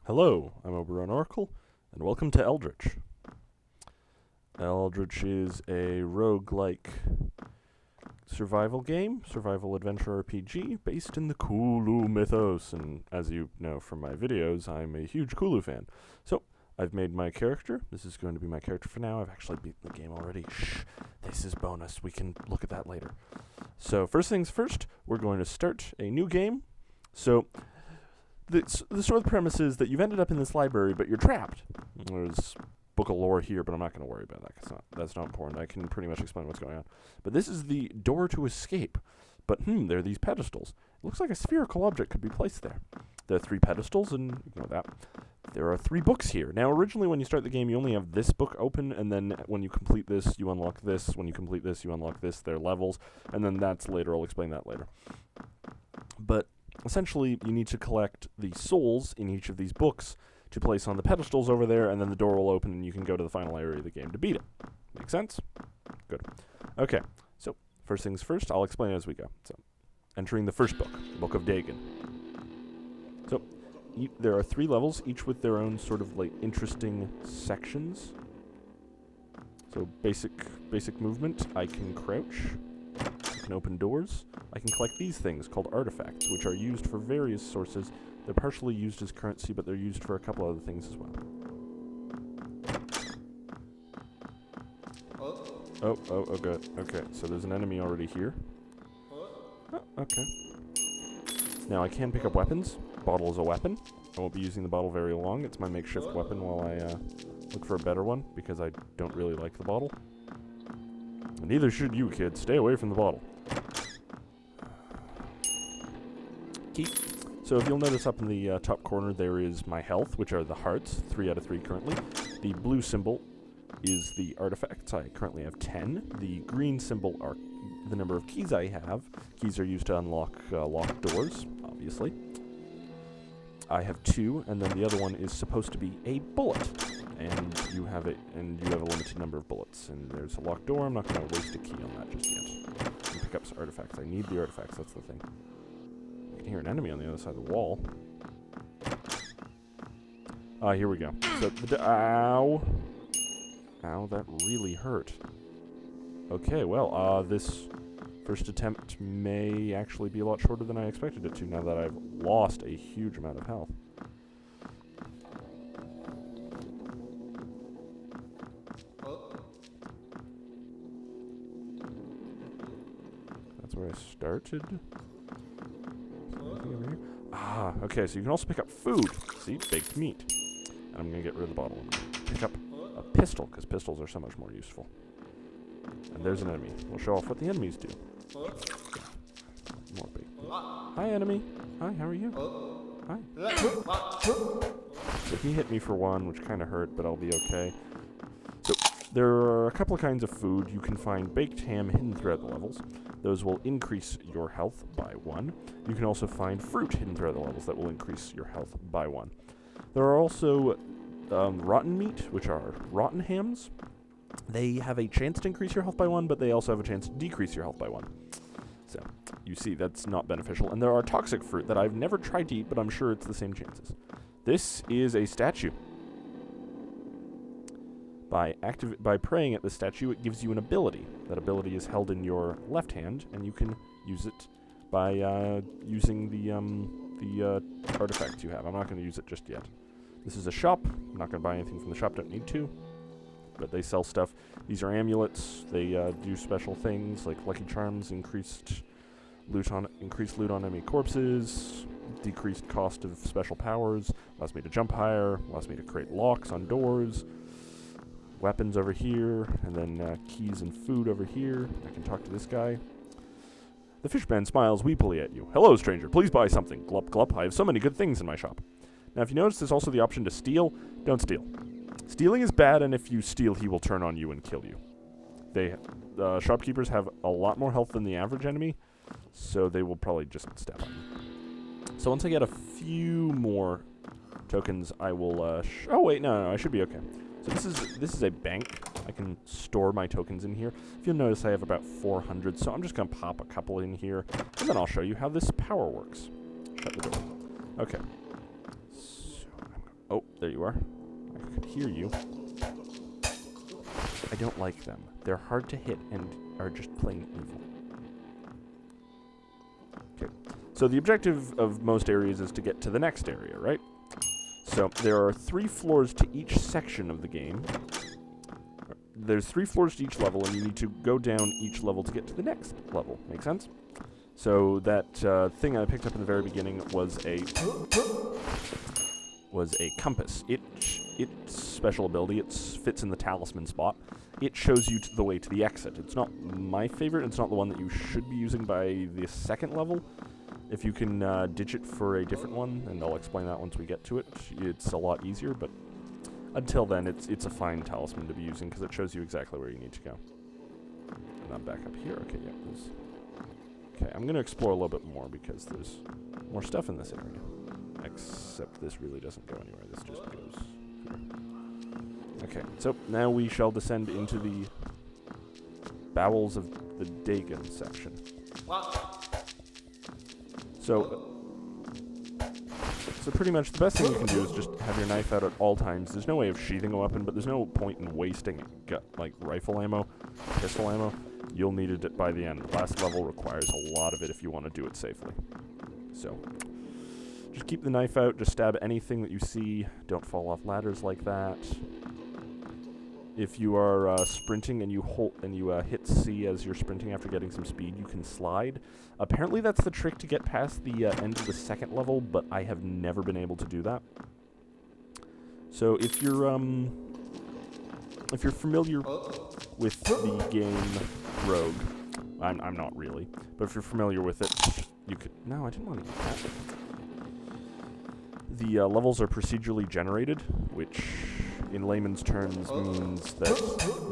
Hello, I'm Oberon Oracle, and welcome to Eldritch. Eldritch is a roguelike survival game, survival adventure RPG, based in the Cthulhu Mythos, and as you know from my videos, I'm a huge Cthulhu fan. So, I've made my character. This is going to be my character for now. I've actually beaten the game already. Shh, this is bonus. We can look at that later. So, first things first, we're going to start a new game. So, the sort of premise is that you've ended up in this library, but you're trapped. There's book of lore here, but I'm not going to worry about that because that's not important. I can pretty much explain what's going on. But this is the door to escape. But there are these pedestals. It looks like a spherical object could be placed there. There are 3 pedestals, and ignore that. There are 3 books here. Now, originally when you start the game, you only have this book open, and then when you complete this, you unlock this. When you complete this, you unlock this. They're levels, and then that's later. I'll explain that later. But essentially, you need to collect the souls in each of these books to place on the pedestals over there, and then the door will open and you can go to the final area of the game to beat it. Make sense? Good. Okay, so first things first, I'll explain it as we go. So, entering the first book, Book of Dagon. So, there are 3 levels, each with their own sort of like interesting sections. So, basic movement, I can crouch. I can open doors. I can collect these things called artifacts, which are used for various sources. They're partially used as currency, but they're used for a couple other things as well. Oh, good. Okay, so there's an enemy already here. Oh, okay. Now I can pick up weapons. Bottle is a weapon. I won't be using the bottle very long. It's my makeshift weapon while I look for a better one, because I don't really like the bottle. And neither should you, kids. Stay away from the bottle. Keep. So if you'll notice up in the top corner, there is my health, which are the hearts, 3 out of 3 currently. The blue symbol is the artifacts. I currently have 10. The green symbol are the number of keys I have. Keys are used to unlock locked doors, obviously. I have 2, and then the other one is supposed to be a bullet. And you have a limited number of bullets. And there's a locked door. I'm not going to waste a key on that just yet. And pick up some artifacts. I need the artifacts, that's the thing. I can hear an enemy on the other side of the wall. Here we go. So, ow. Ow, that really hurt. Okay, well, this first attempt may actually be a lot shorter than I expected it to, now that I've lost a huge amount of health. That's where I started. Over here? Okay, so you can also pick up food. See, baked meat. And I'm going to get rid of the bottle. I'm going to pick up a pistol, because pistols are so much more useful. And there's an enemy. We'll show off what the enemies do. Yeah. More baked meat. Hi, enemy. Hi, how are you? Hi. So he hit me for 1, which kind of hurt, but I'll be okay. So, there are a couple of kinds of food. You can find baked ham hidden throughout the levels. Those will increase your health by 1. You can also find fruit hidden throughout the levels that will increase your health by 1. There are also rotten meat, which are rotten hams. They have a chance to increase your health by 1, but they also have a chance to decrease your health by 1. So, you see, that's not beneficial. And there are toxic fruit that I've never tried to eat, but I'm sure it's the same chances. This is a statue. By praying at the statue, it gives you an ability. That ability is held in your left hand, and you can use it by using the artifacts you have. I'm not going to use it just yet. This is a shop. I'm not going to buy anything from the shop. Don't need to. But they sell stuff. These are amulets. They do special things like Lucky Charms, increased loot on enemy corpses, decreased cost of special powers, allows me to jump higher, allows me to create locks on doors. Weapons over here, and then keys and food over here. I can talk to this guy. The fishman smiles weepily at you. Hello, stranger. Please buy something. Glup, glup. I have so many good things in my shop. Now, if you notice, there's also the option to steal. Don't steal. Stealing is bad, and if you steal, he will turn on you and kill you. Shopkeepers have a lot more health than the average enemy, so they will probably just step on you. So once I get a few more tokens, I will... oh, wait, no, I should be okay. So this is a bank. I can store my tokens in here. If you'll notice, I have about 400, so I'm just going to pop a couple in here, and then I'll show you how this power works. Shut the door. Okay. So I'm going Oh, there you are. I could hear you. I don't like them. They're hard to hit and are just plain evil. Okay. So the objective of most areas is to get to the next area, right? So there are 3 floors to each section of the game. There's 3 floors to each level, and you need to go down each level to get to the next level. Make sense? So that thing I picked up in the very beginning was a compass. Its special ability, it fits in the talisman spot. It shows you the way to the exit. It's not my favorite. It's not the one that you should be using by the 2nd level. If you can ditch it for a different one, and I'll explain that once we get to it, it's a lot easier, but until then, it's a fine talisman to be using because it shows you exactly where you need to go. And I'm back up here. Okay, yeah. Okay, I'm going to explore a little bit more because there's more stuff in this area. Except this really doesn't go anywhere. This just goes here. Okay, so now we shall descend into the bowels of the Dagon section. So pretty much the best thing you can do is just have your knife out at all times. There's no way of sheathing a weapon, but there's no point in wasting like rifle ammo, pistol ammo. You'll need it by the end. The last level requires a lot of it if you want to do it safely. So just keep the knife out. Just stab anything that you see. Don't fall off ladders like that. If you are sprinting and you hit C as you're sprinting after getting some speed, you can slide. Apparently that's the trick to get past the end of the 2nd level, but I have never been able to do that. So if you're familiar with the game Rogue, I'm not really, but if you're familiar with it, you could. No, I didn't want to use that. The levels are procedurally generated, which in layman's terms means that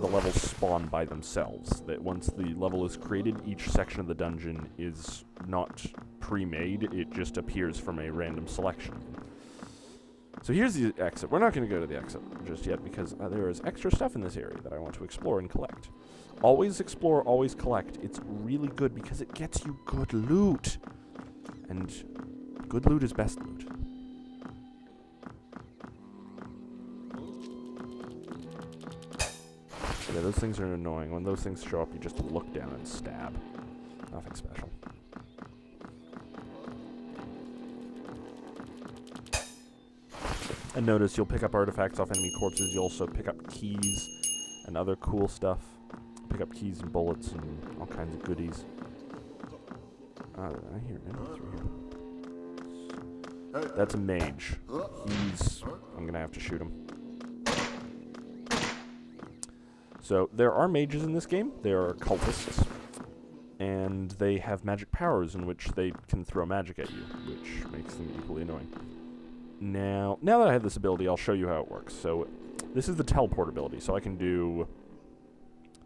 the levels spawn by themselves. That once the level is created, each section of the dungeon is not pre-made, it just appears from a random selection. So here's the exit. We're not going to go to the exit just yet because there is extra stuff in this area that I want to explore and collect. Always explore, always collect. It's really good because it gets you good loot. And good loot is best loot. Yeah, those things are annoying. When those things show up, you just look down and stab. Nothing special. And notice you'll pick up artifacts off enemy corpses. You'll also pick up keys and other cool stuff. Pick up keys and bullets and all kinds of goodies. I hear an enemy through here. That's a mage. I'm gonna have to shoot him. So there are mages in this game. There are cultists, and they have magic powers in which they can throw magic at you, which makes them equally annoying. Now that I have this ability, I'll show you how it works. So this is the teleport ability. So I can do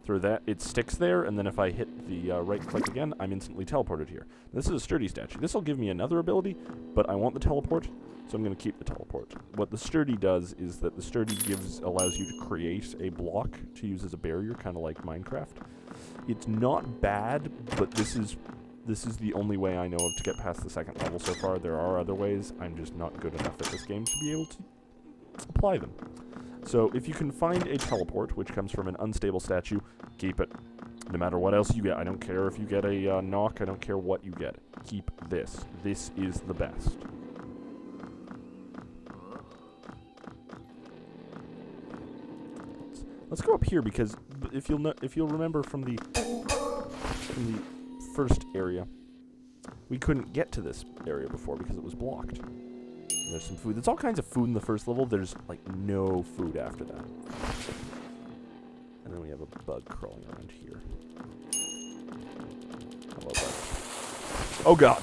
through that. It sticks there, and then if I hit the right click again, I'm instantly teleported here. This is a sturdy statue. This will give me another ability, but I want the teleport, so I'm going to keep the teleport. What the sturdy does is that the sturdy allows you to create a block to use as a barrier, kind of like Minecraft. It's not bad, but this is the only way I know of to get past the 2nd level so far. There are other ways. I'm just not good enough at this game to be able to apply them. So if you can find a teleport, which comes from an unstable statue, keep it. No matter what else you get. I don't care if you get a knock. I don't care what you get. Keep this. This is the best. Let's go up here because if you'll remember from the first area, we couldn't get to this area before because it was blocked. And there's some food. There's all kinds of food in the first level. There's like no food after that. And then we have a bug crawling around here. Hello, bug. Oh god.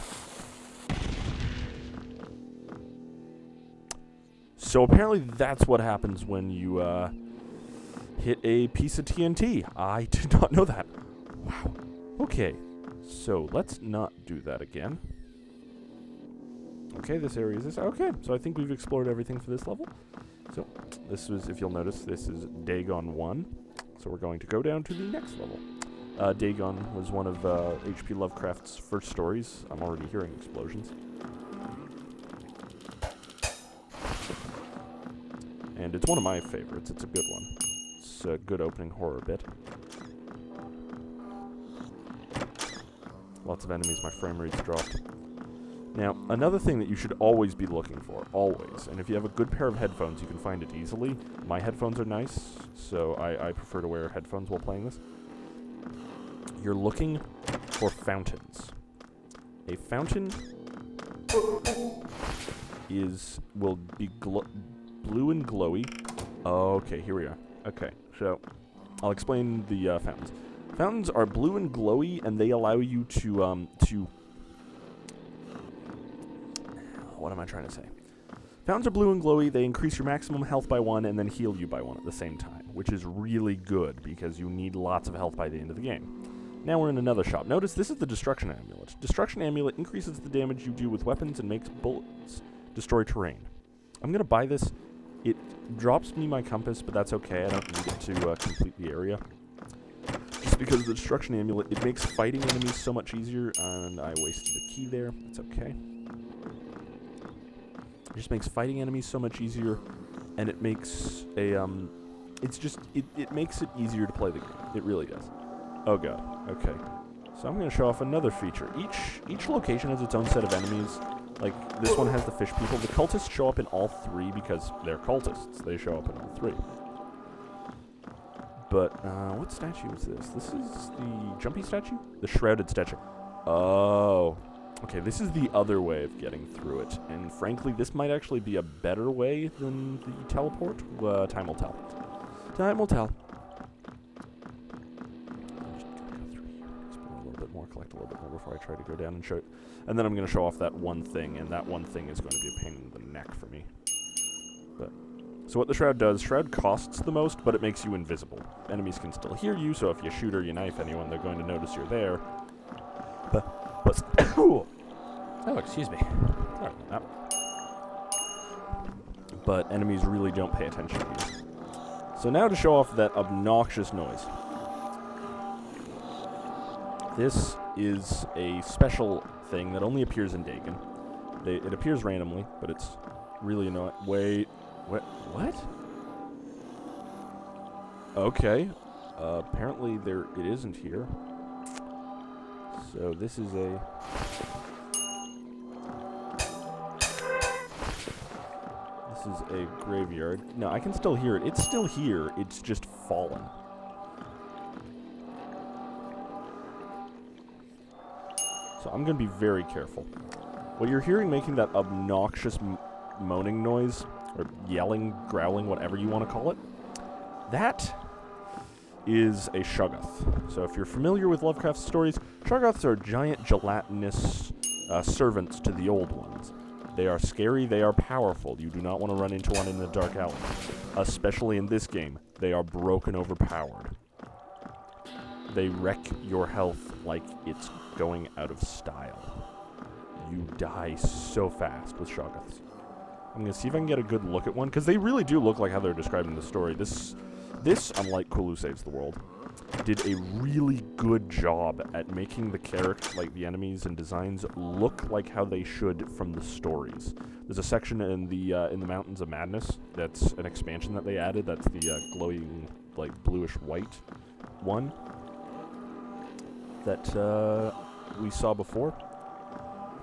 So apparently that's what happens when you hit a piece of TNT. I did not know that. Wow. Okay. So let's not do that again. Okay, this area is this. Okay, so I think we've explored everything for this level. So this was, if you'll notice, this is Dagon 1. So we're going to go down to the next level. Dagon was one of H.P. Lovecraft's first stories. I'm already hearing explosions. And it's one of my favorites. It's a good one. It's a good opening horror bit. Lots of enemies. My frame rate's dropped. Now, another thing that you should always be looking for, always, and if you have a good pair of headphones, you can find it easily. My headphones are nice, so I prefer to wear headphones while playing this. You're looking for fountains. A fountain will be blue and glowy. Okay, here we are. Okay, so I'll explain the fountains. Fountains are blue and glowy, and they allow you to what am I trying to say? Fountains are blue and glowy. They increase your maximum health by 1 and then heal you by 1 at the same time, which is really good because you need lots of health by the end of the game. Now we're in another shop. Notice this is the Destruction Amulet. Destruction Amulet increases the damage you do with weapons and makes bullets destroy terrain. I'm going to buy this. It drops me my compass, but that's okay. I don't need it to complete the area. Just because of the Destruction Amulet, it makes fighting enemies so much easier, and I wasted the key there. That's okay. It just makes fighting enemies so much easier, and it makes a, it makes it easier to play the game. It really does. Oh god, okay. So I'm going to show off another feature. Each location has its own set of enemies. Like, this one has the fish people. The cultists show up in all 3 because they're cultists. They show up in all 3. But, what statue is this? This is the jumpy statue? The shrouded statue. Oh. Okay, this is the other way of getting through it. And frankly, this might actually be a better way than the teleport. Time will tell. Time will tell. More, collect a little bit more before I try to go down and show it. And then I'm going to show off that one thing, and that one thing is going to be a pain in the neck for me. But so what the Shroud does, Shroud costs the most, but it makes you invisible. Enemies can still hear you, so if you shoot or you knife anyone, they're going to notice you're there. But oh, excuse me. Sorry about that. But enemies really don't pay attention to you. So now to show off that obnoxious noise. This is a special thing that only appears in Dagon. It appears randomly, but it's really annoying. Wait, what? Okay. Apparently it isn't here. So this is a... This is a graveyard. No, I can still hear it. It's still here. It's just fallen. So I'm going to be very careful. What you're hearing making that obnoxious moaning noise, or yelling, growling, whatever you want to call it, that is a Shoggoth. So if you're familiar with Lovecraft's stories, Shoggoths are giant gelatinous servants to the old ones. They are scary, they are powerful. You do not want to run into one in the dark alley. Especially in this game, they are broken overpowered. They wreck your health like it's going out of style. You die so fast with Shoggoths. I'm going to see if I can get a good look at one, because they really do look like how they're described in the story. This, unlike Cthulhu Saves the World, did a really good job at making the character, like the enemies and designs, look like how they should from the stories. There's a section in the Mountains of Madness that's an expansion that they added. That's the glowing, like, bluish-white one that we saw before.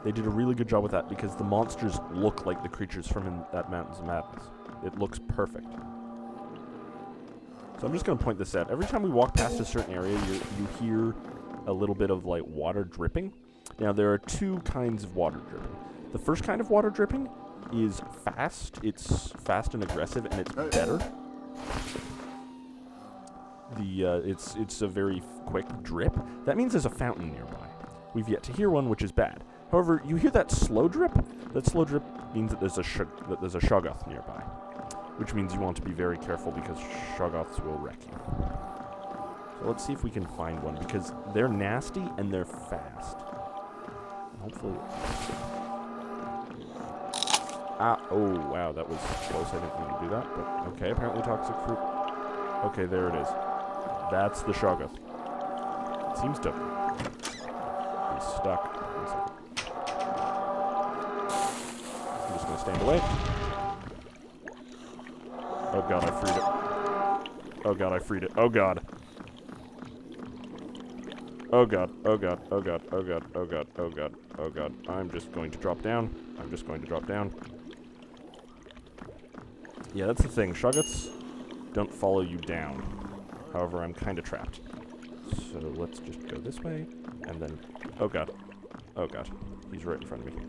They did a really good job with that because the monsters look like the creatures from that Mountains of Madness. It looks perfect. So I'm just going to point this out. Every time we walk past a certain area, you hear a little bit of, like, water dripping. Now, there are 2 kinds of water dripping. The first kind of water dripping is fast. It's fast and aggressive, and it's better. It's a very quick drip. That means there's a fountain nearby. We've yet to hear one, which is bad. However, you hear that slow drip? That slow drip means that there's a Shoggoth nearby, which means you want to be very careful because Shoggoths will wreck you. So let's see if we can find one, because they're nasty and they're fast. Hopefully... oh, wow, that was close. I didn't mean to do that, but okay, apparently toxic fruit. Okay, there it is. That's the Shoggoth. It seems to be stuck. One second. I'm just going to stand away. Oh god, I freed it. Oh god, I freed it. Oh god. Oh god, oh god, oh god, oh god, oh god, oh god, oh god. I'm just going to drop down. I'm just going to drop down. Yeah, that's the thing. Shoggoths don't follow you down. However, I'm kind of trapped. So let's just go this way, and then... Oh god. Oh god. He's right in front of me.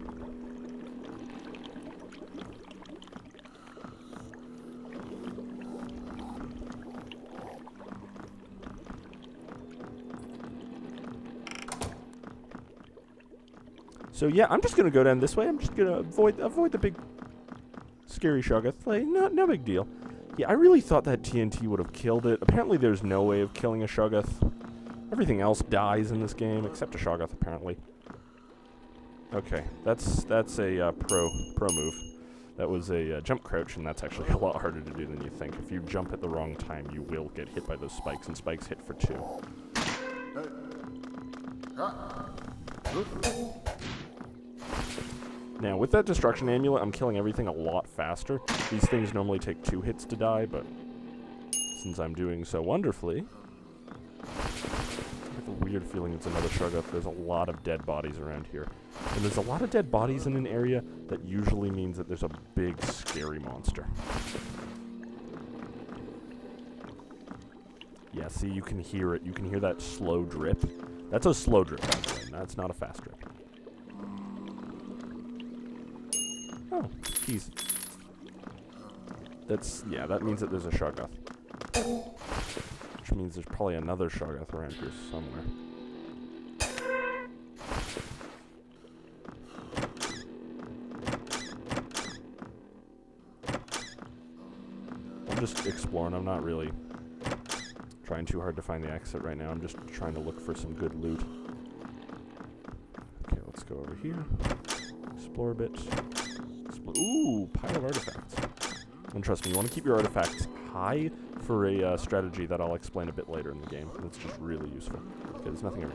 So yeah, I'm just gonna go down this way. I'm just gonna avoid the big scary Shoggoth. Like, no big deal. Yeah, I really thought that TNT would have killed it. Apparently there's no way of killing a Shoggoth. Everything else dies in this game, except a Shoggoth, apparently. Okay, that's a pro move. That was a jump crouch, and that's actually a lot harder to do than you think. If you jump at the wrong time, you will get hit by those spikes, and spikes hit for 2. Now, with that destruction amulet, I'm killing everything a lot faster. These things normally take 2 hits to die, but since I'm doing so wonderfully, I have a weird feeling it's another Shoggoth. There's a lot of dead bodies around here. And there's a lot of dead bodies in an area that usually means that there's a big, scary monster. Yeah, see, you can hear it. You can hear that slow drip. That's a slow drip, by the way. That's not a fast drip. Oh, keys. Yeah, that means that there's a Shoggoth. Which means there's probably another Shoggoth around here somewhere. I'm just exploring. I'm not really trying too hard to find the exit right now. I'm just trying to look for some good loot. Okay, let's go over here. Explore a bit. Ooh, pile of artifacts. And trust me, you want to keep your artifacts high for a strategy that I'll explain a bit later in the game. It's just really useful. Okay, there's nothing over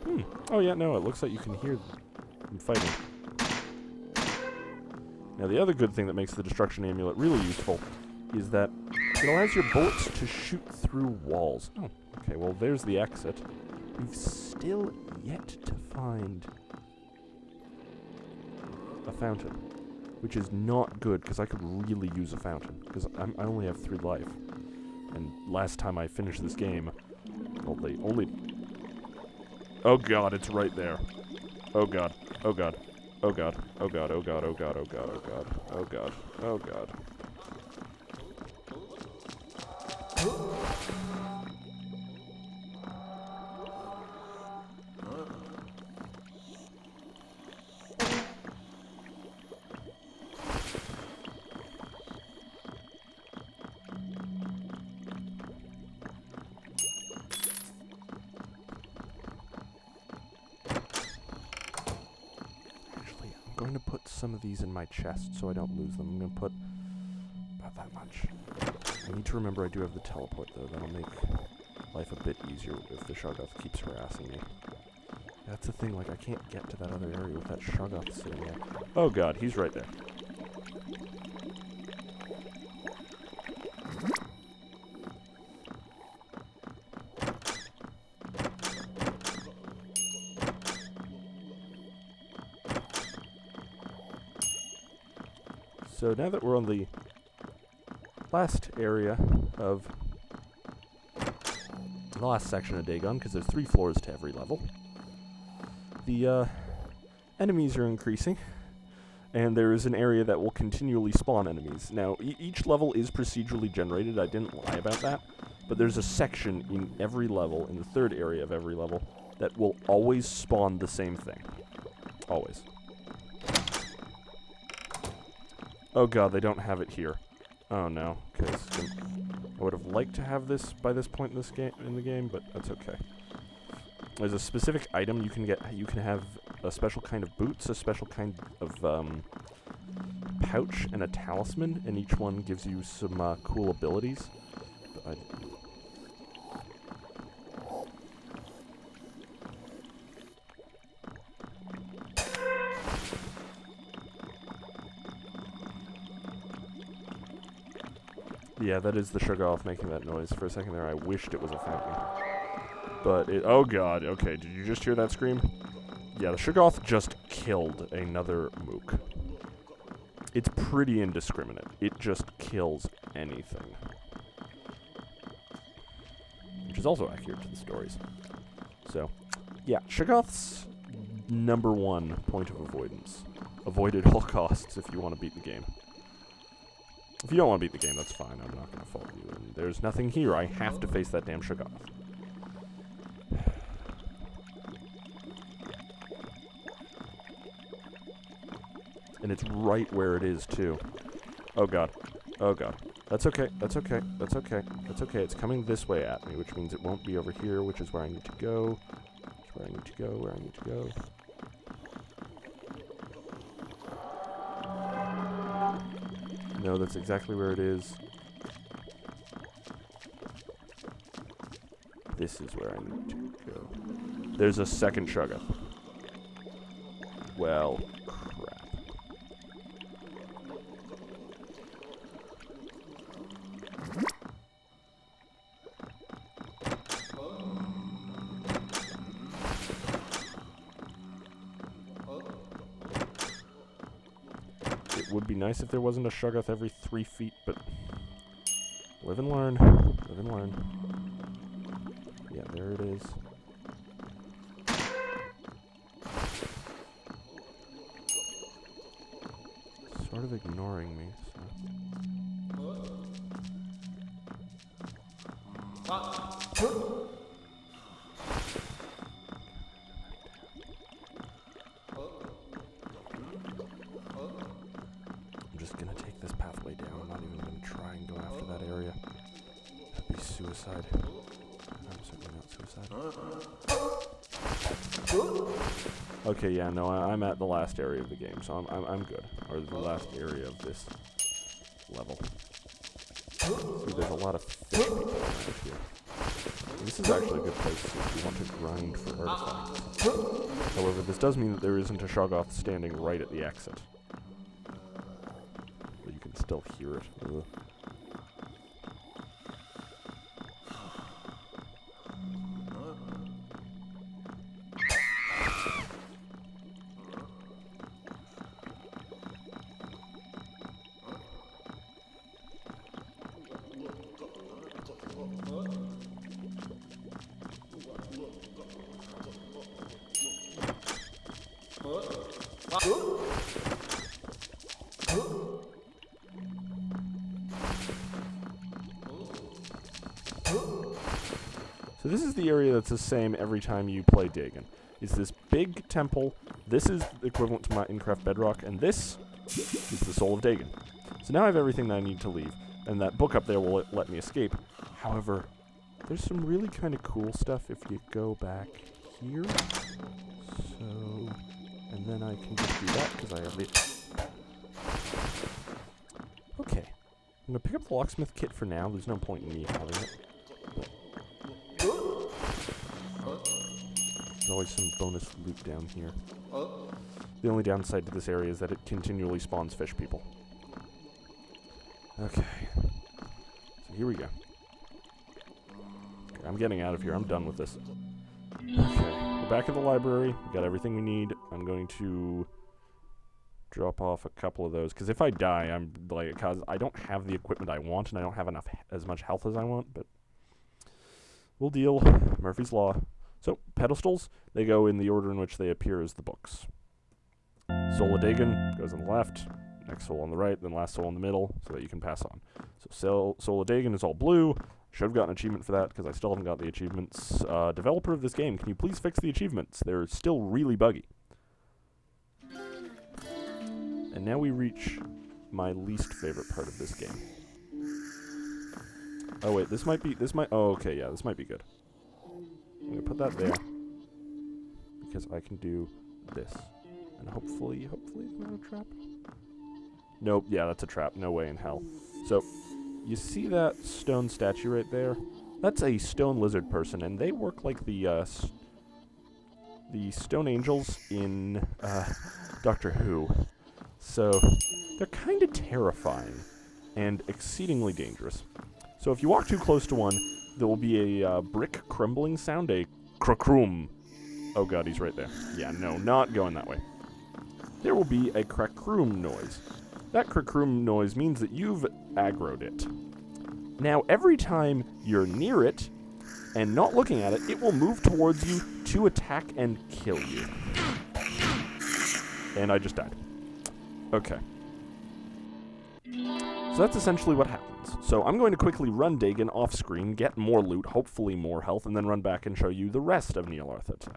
here. Oh yeah, no, it looks like you can hear them fighting. Now the other good thing that makes the destruction amulet really useful is that it allows your bullets to shoot through walls. Oh, okay, well there's the exit. We've still yet to find a fountain, which is not good, because I could really use a fountain, because I only have 3 life. And last time I finished this game, well, they only... Oh god, it's right there. Oh god, oh god, oh god, oh god, oh god, oh god, oh god, oh god, oh god, oh god. I'm going to put some of these in my chest so I don't lose them. I'm going to put about that much. I need to remember I do have the teleport, though. That'll make life a bit easier if the Shoggoth keeps harassing me. That's the thing, like, I can't get to that other area with that Shoggoth sitting there. Oh god, he's right there. So now that we're on the last area of the last section of Dagon, because there's 3 floors to every level, the enemies are increasing, and there is an area that will continually spawn enemies. Now, each level is procedurally generated, I didn't lie about that, but there's a section in every level, in the 3rd area of every level, that will always spawn the same thing. Always. Oh god, they don't have it here. Oh no, because I would have liked to have this by this point in the game, but that's okay. There's a specific item you can get. You can have a special kind of boots, a special kind of pouch, and a talisman, and each one gives you some cool abilities. But Yeah, that is the Shoggoth making that noise. For a second there, I wished it was a fountain. But it... Oh, God. Okay, did you just hear that scream? Yeah, the Shoggoth just killed another mook. It's pretty indiscriminate. It just kills anything. Which is also accurate to the stories. So, yeah, Shoggoth's #1 point of avoidance. Avoid at all costs if you want to beat the game. If you don't want to beat the game, that's fine. I'm not going to fault you. And there's nothing here. I have to face that damn Shoggoth. And it's right where it is, too. Oh, God. Oh, God. That's okay. That's okay. That's okay. That's okay. It's coming this way at me, which means it won't be over here, which is where I need to go. Which is where I need to go, where I need to go. No, that's exactly where it is. This is where I need to go. There's a second Shoggoth. Well, crap. It would be nice if there wasn't a Shoggoth every 3 feet, but live and learn. Live and learn. Yeah, there it is. Sort of ignoring me, so. I'm just gonna take this pathway down. I'm not even gonna try and go after that area. That'd be suicide. I'm certainly not suicide. Okay, yeah, no, I'm at the last area of the game, so I'm good. Or the last area of this level. See, there's a lot of fish people around here. This is actually a good place if you want to grind for artifacts. However, this does mean that there isn't a Shoggoth standing right at the exit. But you can still hear it. Ugh. So this is the area that's the same every time you play Dagon. It's this big temple. This is equivalent to Minecraft Bedrock, and this is the Soul of Dagon. So now I have everything that I need to leave, and that book up there will let me escape. However, there's some really kind of cool stuff if you go back here. So, and then I can just do that because I have the... Okay. I'm going to pick up the locksmith kit for now. There's no point in me having it. There's always some bonus loot down here. The only downside to this area is that it continually spawns fish people. Okay. So here we go. Okay, I'm getting out of here. I'm done with this. Okay. We're back at the library. We got everything we need. I'm going to drop off a couple of those, because if I die, I'm like, because I don't have the equipment I want, and I don't have enough as much health as I want, but we'll deal. Murphy's Law. So, pedestals, they go in the order in which they appear as the books. Soul of Dagon goes on the left, next soul on the right, then last soul in the middle, so that you can pass on. So Soul of Dagon is all blue. Should have gotten an achievement for that, because I still haven't got the achievements. Developer of this game, can you please fix the achievements? They're still really buggy. And now we reach my least favorite part of this game. Oh wait, this might, oh okay, yeah, this might be good. I'm gonna put that there, because I can do this. And hopefully it's not a trap. Nope, yeah, that's a trap, no way in hell. So, you see that stone statue right there? That's a stone lizard person, and they work like the stone angels in, Doctor Who. So, they're kind of terrifying. and exceedingly dangerous. So if you walk too close to one, there will be a brick crumbling sound, a crackroom. Oh god, he's right there. Yeah, no, not going that way. There will be a crackroom noise. That crackroom noise means that you've aggroed it. Now, every time you're near it and not looking at it, it will move towards you to attack and kill you. And I just died. Okay. So that's essentially what happens. So I'm going to quickly run Dagon off screen, get more loot, hopefully more health, and then run back and show you the rest of Nyarlathotep.